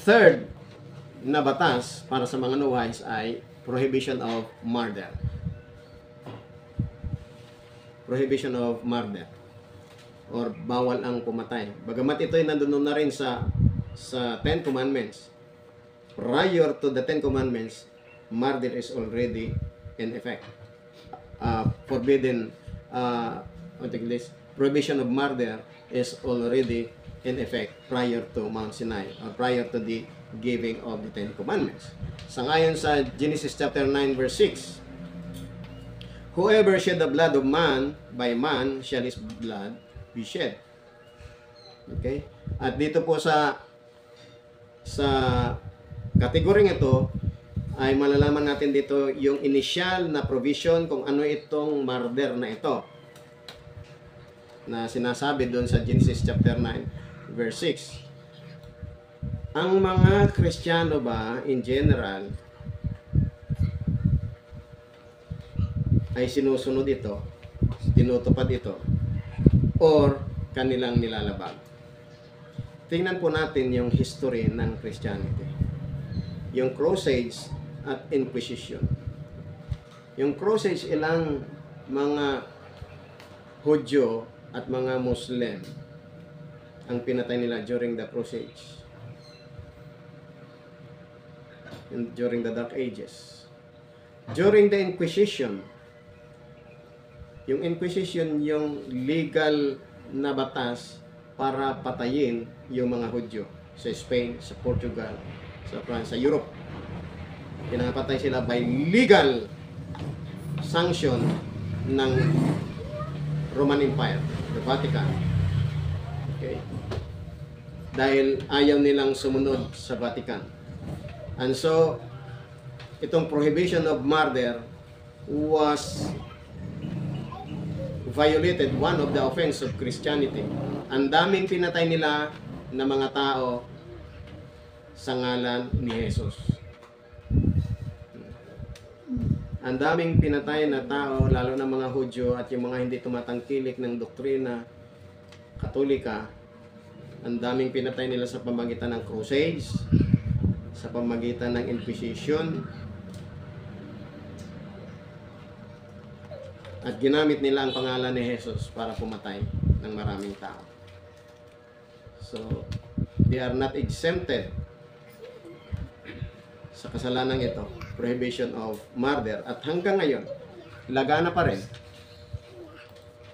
third na batas para sa mga no-wives ay prohibition of murder. Prohibition of murder. Or bawal ang pumatay. Bagamat ito ay nandun na rin sa Ten Commandments. Prior to the Ten Commandments, murder is already in effect. Prohibition of murder is already in effect prior to Mount Sinai or prior to the giving of the Ten Commandments. Sangayon sa Genesis chapter 9 verse 6, whoever shed the blood of man, by man shall his blood be shed. Okay? At dito po sa kategoryeng ito ay malalaman natin dito yung initial na provision kung ano itong murder na ito na sinasabi doon sa Genesis chapter 9 verse 6. Ang mga Kristiyano ba in general ay sinusunod ito, tinutupad ito, or kanilang nilalabag? Tingnan po natin yung history ng Christianity. Yung Crusades at Inquisition. Yung Crusades, ilang mga Hudyo at mga Muslim ang pinatay nila during the Crusades. And during the Dark Ages. During the Inquisition, yung Inquisition, yung legal na batas para patayin yung mga Hudyo sa Spain, sa Portugal, sa France, sa Europe. Pinapatay sila by legal sanction ng Roman Empire, the Vatican. Okay? Dahil ayaw nilang sumunod sa Vatican. And so, itong prohibition of murder was violated, one of the offense of Christianity. Ang daming pinatay nila na mga tao sa ngalan ni Jesus. Ang daming pinatay na tao, lalo na mga Hudyo at yung mga hindi tumatangkilik ng doktrina Katolika, ang daming pinatay nila sa pamagitan ng Crusades, sa pamagitan ng Inquisition, at ginamit nila ang pangalan ni Jesus para pumatay ng maraming tao. So, they are not exempted sa kasalanang ito, prohibition of murder. At hanggang ngayon, lagana pa rin.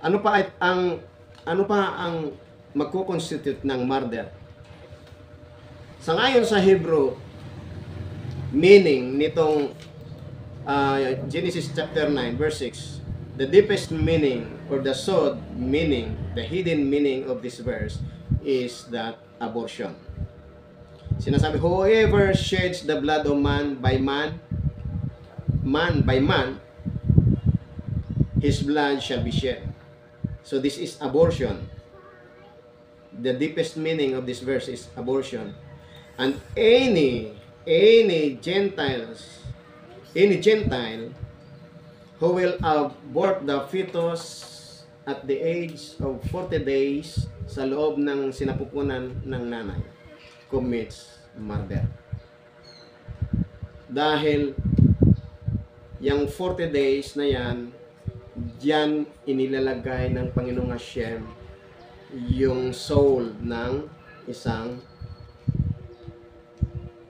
Ano pa ang magko-constitute ng murder? Sangayon sa Hebrew, meaning nitong Genesis chapter 9 verse 6, the deepest meaning or the sod meaning, the hidden meaning of this verse is that abortion. Sinasabi, whoever sheds the blood of man by man, his blood shall be shed. So this is abortion. The deepest meaning of this verse is abortion. And any Gentile who will abort the fetus at the age of 40 days sa loob ng sinapupunan ng nanay commits murder. Dahil yung 40 days na yan, diyan inilalagay ng Panginoong Hashem yung soul ng isang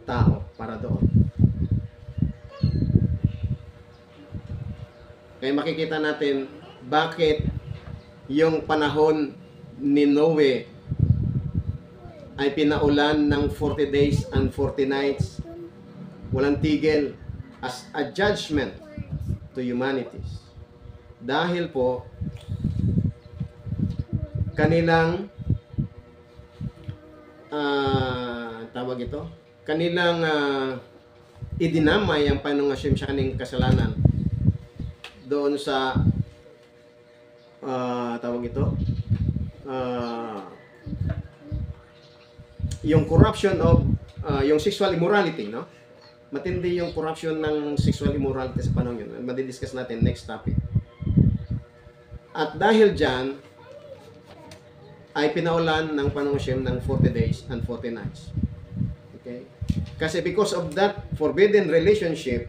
tao para doon. Kaya makikita natin bakit yung panahon ni Noe ay pinaulan ng 40 days and 40 nights, walang tigil, as a judgment to humanities. Dahil po, kanilang kanilang idinamay ang Panginoong Hashem sa kanilang kasalanan doon sa yung corruption of yung sexual immorality, no? Matindi yung corruption ng sexual immorality sa panahon yun. Madidiscuss natin next topic. At dahil dyan, ay pinaulan ng Panginoong Hashem ng 40 days and 40 nights. Okay? Kasi because of that forbidden relationship,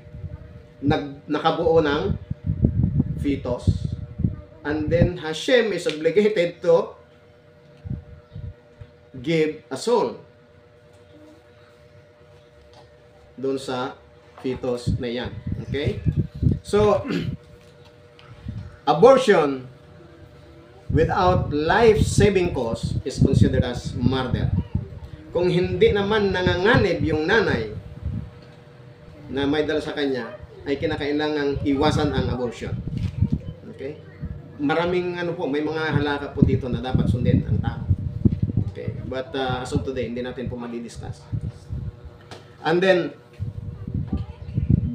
nakabuo ng fetus. And then Hashem is obligated to give a soul doon sa fetus na yan. Okay? So, abortion without life-saving cause is considered as murder. Kung hindi naman nanganganib yung nanay na may dala sa kanya, ay kinakailangang iwasan ang abortion. Okay? Maraming may mga halaka po dito na dapat sundin ang tao. Okay? But as of today, hindi natin po madi-discuss. And then,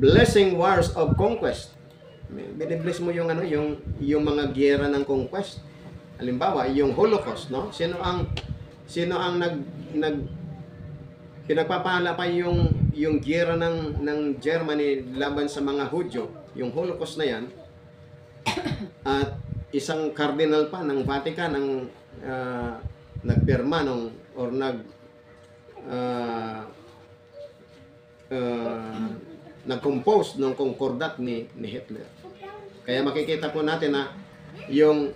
blessing wars of conquest. Binibless mo yung yung mga giyera ng conquest. Halimbawa, yung Holocaust, no? Sino ang pinagpapala pa yung giyera ng Germany laban sa mga Hudyo, yung Holocaust na yan. At isang cardinal pa ng Vatican ang nagpirma nag-compose ng concordat ni Hitler. Kaya makikita po natin na yung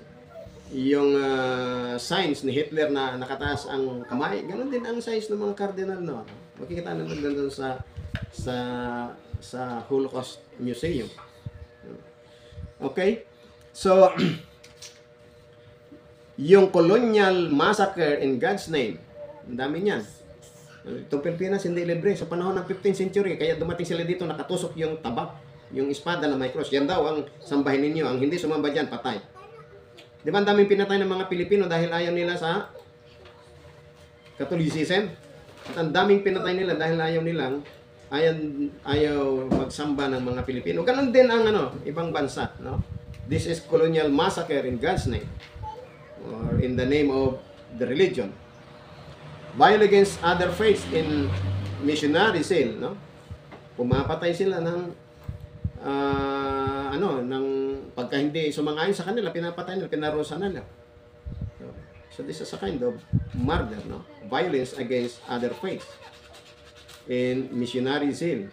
signs ni Hitler na nakataas ang kamay, ganoon din ang signs ng mga cardinal, no? Makikita natin doon sa Holocaust Museum. Okay? So, yung colonial massacre in God's name, ang dami niyan. Itong Pilipinas hindi libre sa panahon ng 15th century, kaya dumating sila dito, nakatusok yung tabak, yung espada na may cross. Yan daw ang sambahin ninyo, ang hindi sumamba dyan, patay. Di ba ang daming pinatay ng mga Pilipino dahil ayaw nila sa Catholicism? At ang daming pinatay nila dahil ayaw magsamba ng mga Pilipino. Ganon din ang ibang bansa, no? This is colonial massacre in God's name, or in the name of the religion. Violence against other faiths in missionary zeal, no? Pumapatay sila ng pagka hindi sumang-ayon sa kanila, pinapatay nila, pinarusa nila. So this is a kind of murder, no? Violence against other faiths in missionary zeal.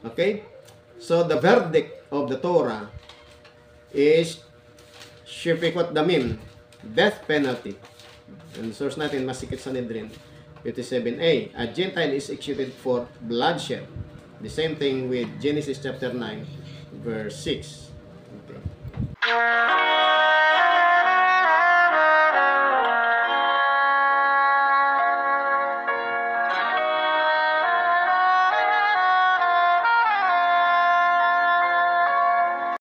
Okay? So the verdict of the Torah is shipikot damim, death penalty. And source natin, Masikit Sanhedrin 57a. A Gentile is executed for bloodshed. The same thing with Genesis chapter 9, verse 6. Okay.